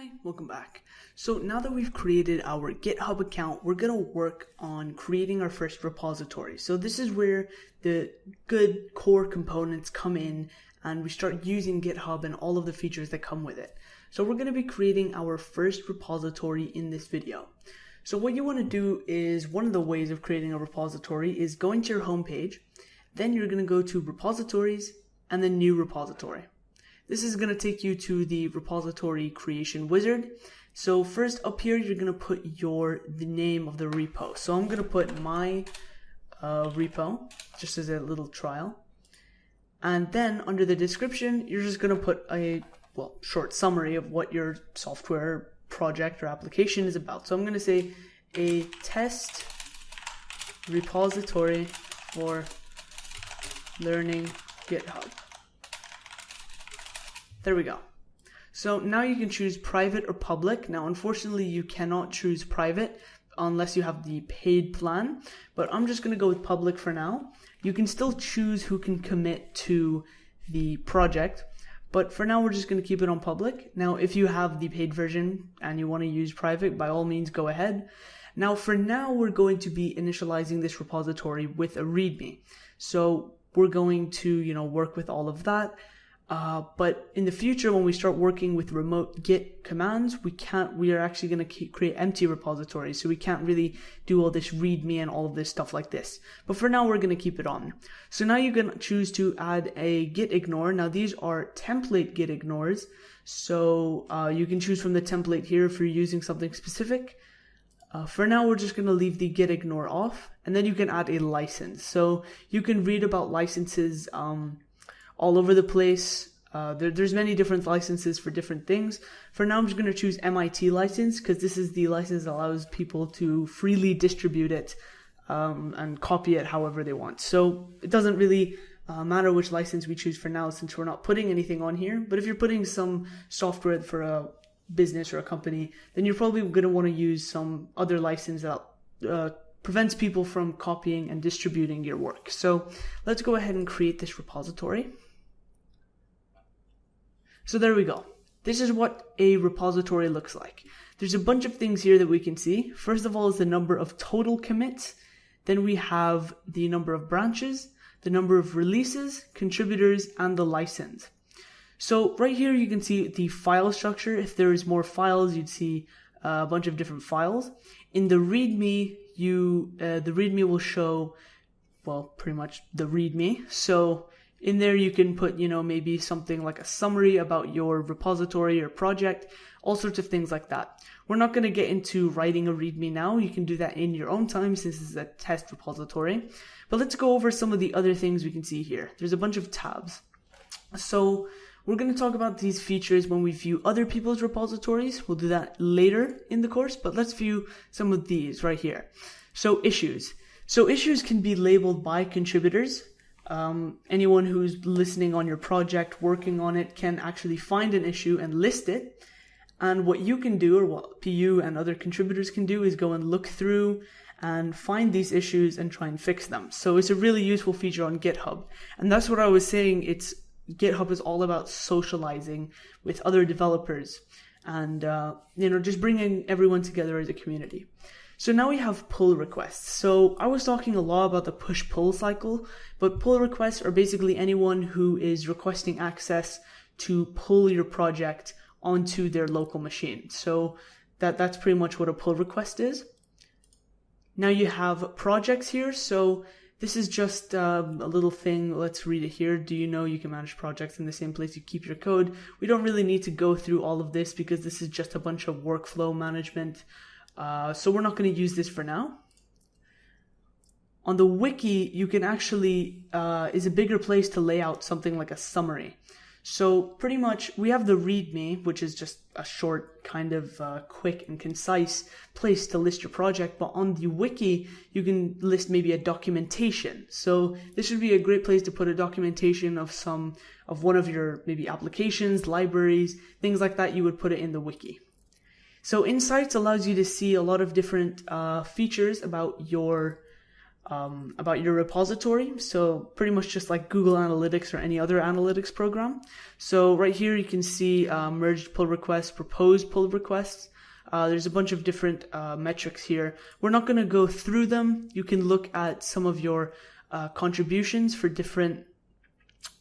Hi, welcome back. So now that we've created our GitHub account, we're going to work on creating our first repository. So this is where the good core components come in and we start using GitHub and all of the features that come with it. So we're going to be creating our first repository in this video. So what you want to do is, one of the ways of creating a repository is go into your home page, then you're going to go to repositories and then new repository. This is going to take you to the repository creation wizard. So first up here, you're going to put the name of the repo. So I'm going to put my repo just as a little trial. And then under the description, you're just going to put a short summary of what your software project or application is about. So I'm going to say a test repository for learning GitHub. There we go. So now you can choose private or public. Now, unfortunately, you cannot choose private unless you have the paid plan, but I'm just going to go with public for now. You can still choose who can commit to the project, but for now, we're just going to keep it on public. Now, if you have the paid version and you want to use private, by all means, go ahead. Now, for now, we're going to be initializing this repository with a README. So we're going to, work with all of that. But in the future, when we start working with remote Git commands, we are actually going to create empty repositories. So we can't really do all this README and all of this stuff like this. But for now, we're going to keep it on. So now you can choose to add a git ignore. Now these are template git ignores. So you can choose from the template here if you're using something specific. For now, we're just going to leave the git ignore off, and then you can add a license. So you can read about licenses all over the place. There's many different licenses for different things. For now, I'm just going to choose MIT license because this is the license that allows people to freely distribute it and copy it however they want. So it doesn't really matter which license we choose for now since we're not putting anything on here. But if you're putting some software for a business or a company, then you're probably going to want to use some other license that prevents people from copying and distributing your work. So let's go ahead and create this repository. So there we go. This is what a repository looks like. There's a bunch of things here that we can see. First of all is the number of total commits. Then we have the number of branches, the number of releases, contributors, and the license. So right here you can see the file structure. If there is more files, you'd see a bunch of different files. In the README, the README will show, pretty much the README. So in there you can put, maybe something like a summary about your repository or project, all sorts of things like that. We're not going to get into writing a README now. You can do that in your own time since this is a test repository. But let's go over some of the other things we can see here. There's a bunch of tabs. So we're going to talk about these features when we view other people's repositories. We'll do that later in the course, but let's view some of these right here. So issues. So issues can be labeled by contributors. Anyone who's listening on your project, working on it, can actually find an issue and list it. And what you can do, or what PU and other contributors can do, is go and look through and find these issues and try and fix them. So it's a really useful feature on GitHub. And that's what I was saying. GitHub is all about socializing with other developers and, just bringing everyone together as a community. So now we have pull requests. So I was talking a lot about the push-pull cycle, but pull requests are basically anyone who is requesting access to pull your project onto their local machine. So that's pretty much what a pull request is. Now you have projects here. So this is just a little thing. Let's read it here. Do you know you can manage projects in the same place you keep your code? We don't really need to go through all of this because this is just a bunch of workflow management. So we're not going to use this for now. On the wiki, you can actually, is a bigger place to lay out something like a summary. So pretty much we have the README, which is just a short kind of quick and concise place to list your project. But on the wiki, you can list maybe a documentation. So this would be a great place to put a documentation of one of your maybe applications, libraries, things like that. You would put it in the wiki. So Insights allows you to see a lot of different features about your about your repository. So pretty much just like Google Analytics or any other analytics program. So right here you can see merged pull requests, proposed pull requests. There's a bunch of different metrics here. We're not going to go through them. You can look at some of your contributions for different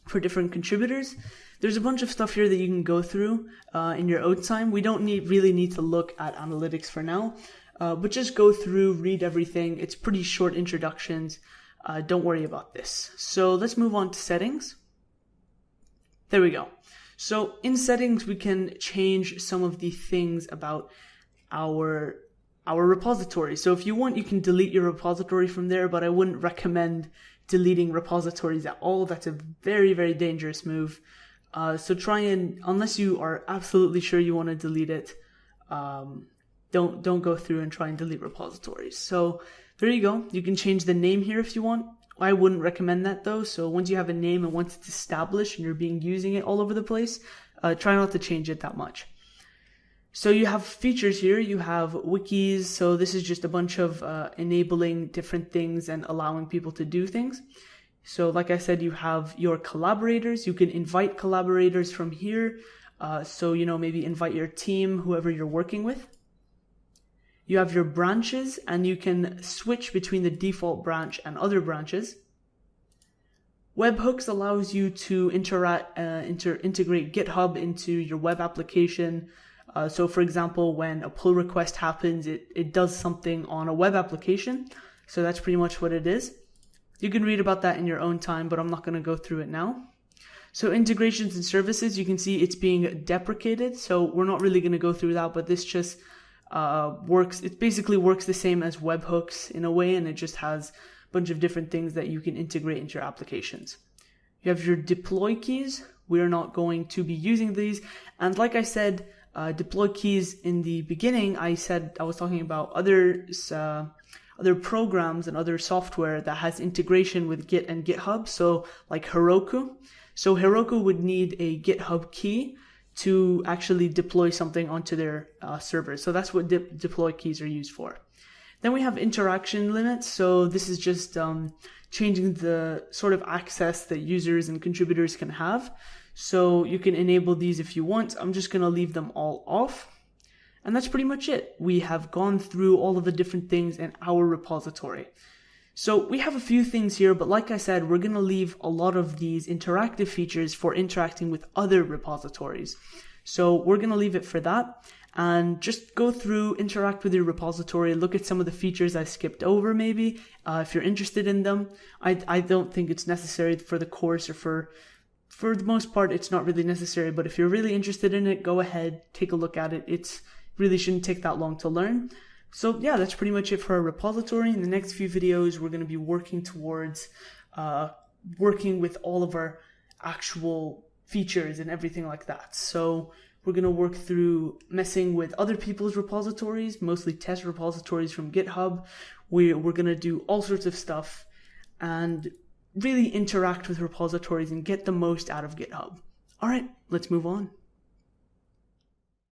contributors. There's a bunch of stuff here that you can go through in your own time. We don't really need to look at analytics for now, but just go through, read everything. It's pretty short introductions. Don't worry about this. So let's move on to settings. There we go. So in settings, we can change some of the things about our repository. So if you want, you can delete your repository from there, but I wouldn't recommend deleting repositories at all. That's a very, very dangerous move. So try and, unless you are absolutely sure you want to delete it, don't go through and try and delete repositories. So there you go. You can change the name here if you want. I wouldn't recommend that though. So once you have a name and once it's established and you're using it all over the place, try not to change it that much. So you have features here. You have wikis. So this is just a bunch of enabling different things and allowing people to do things. So like I said, you have your collaborators. You can invite collaborators from here. So, maybe invite your team, whoever you're working with. You have your branches, and you can switch between the default branch and other branches. Webhooks allows you to integrate GitHub into your web application. So for example, when a pull request happens, it does something on a web application. So that's pretty much what it is. You can read about that in your own time, but I'm not going to go through it now. So integrations and services, you can see it's being deprecated. So we're not really going to go through that, but this just works. It basically works the same as webhooks in a way, and it just has a bunch of different things that you can integrate into your applications. You have your deploy keys. We're not going to be using these. And like I said, deploy keys in the beginning, I was talking about other programs and other software that has integration with Git and GitHub. So like Heroku. So Heroku would need a GitHub key to actually deploy something onto their server. So that's what deploy keys are used for. Then we have interaction limits. So this is just changing the sort of access that users and contributors can have. So you can enable these if you want. I'm just going to leave them all off. And that's pretty much it. We have gone through all of the different things in our repository. So we have a few things here, but like I said, we're going to leave a lot of these interactive features for interacting with other repositories. So we're going to leave it for that and just go through, interact with your repository, look at some of the features I skipped over maybe, if you're interested in them. I don't think it's necessary for the course, or for the most part, it's not really necessary, but if you're really interested in it, go ahead, take a look at it. It's really shouldn't take that long to learn. So yeah, that's pretty much it for our repository. In the next few videos, we're going to be working towards working with all of our actual features and everything like that. So we're going to work through messing with other people's repositories, mostly test repositories from GitHub. We're going to do all sorts of stuff and really interact with repositories and get the most out of GitHub. All right, let's move on.